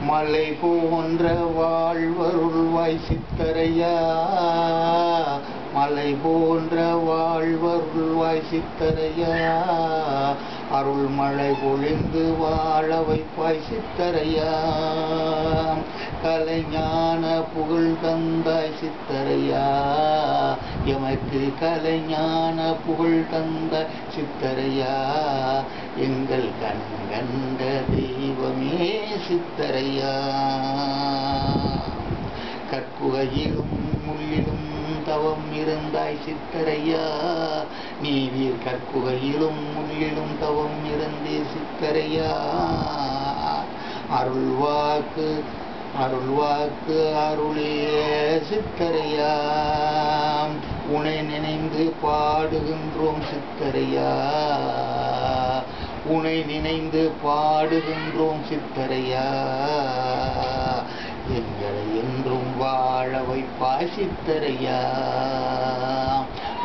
மலை போன்ற வாழ்வருள்வாய் சித்தரையா, மலை போன்ற வாழ்வருள்வாய் சித்தரையா, அருள் மழை பொழிந்து வாழ வைப்பாய் சித்தரையா, கலைஞான புகழ் தந்தாய் சித்தரையா, எமக்கு கலைஞான புகழ் தந்தாய் சித்தரையா, எங்கள் கண்கண்ட தெய்வமே சித்தரையா, கற்குகையிலும் முள்ளிலும் தவம் இருந்தாய் சித்தரையா, நீவீர் கற்குகையிலும் முள்ளிலும் தவம் இருந்தே சித்தரையா, அருள்வாக்கு அருள்வாக்கு அருளிய சித்தரையா, உனை நினைந்து பாடுகின்றோம் சித்தரையா, உனை நினைந்து பாடுகின்றோம் சித்தரையா, எங்களை என்றும் வாழ வைப்பாய் சித்தரையா,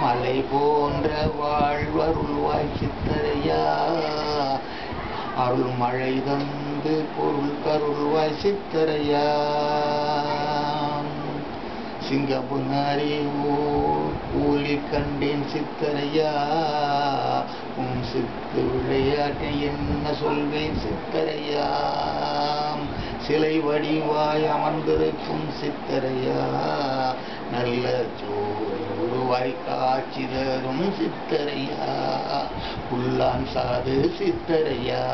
மலை போன்ற வாழ்வருள்வாய் சித்தரையா, அருள் மழை தந்து பொருள் கருள்வாய் சித்தரையா, சிங்கப்புனாரி ஊழி கண்டேன் சித்தரையா, உன் சித்து விளையாட்டை என்ன சொல்வேன் சித்தரையா, சிலை வடிவாய் அமர்ந்திருக்கும் சித்தரையா, நல்ல ஜோருவாய் காட்சி தரும் சித்தரையா, புல்லான் சாது சித்தரையா,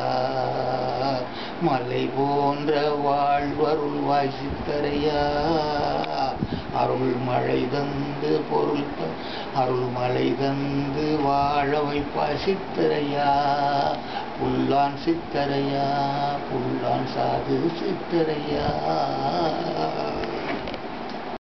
மலை போன்ற வாழ்வருள்வாய் சித்தரையா, அருள் மழை தந்து பொருள் அருள் மழை தந்து வாழ வைப்பாய் சித்தரையா, புல்லான் சித்தரையா, புல்லான் சாது சித்தரையா.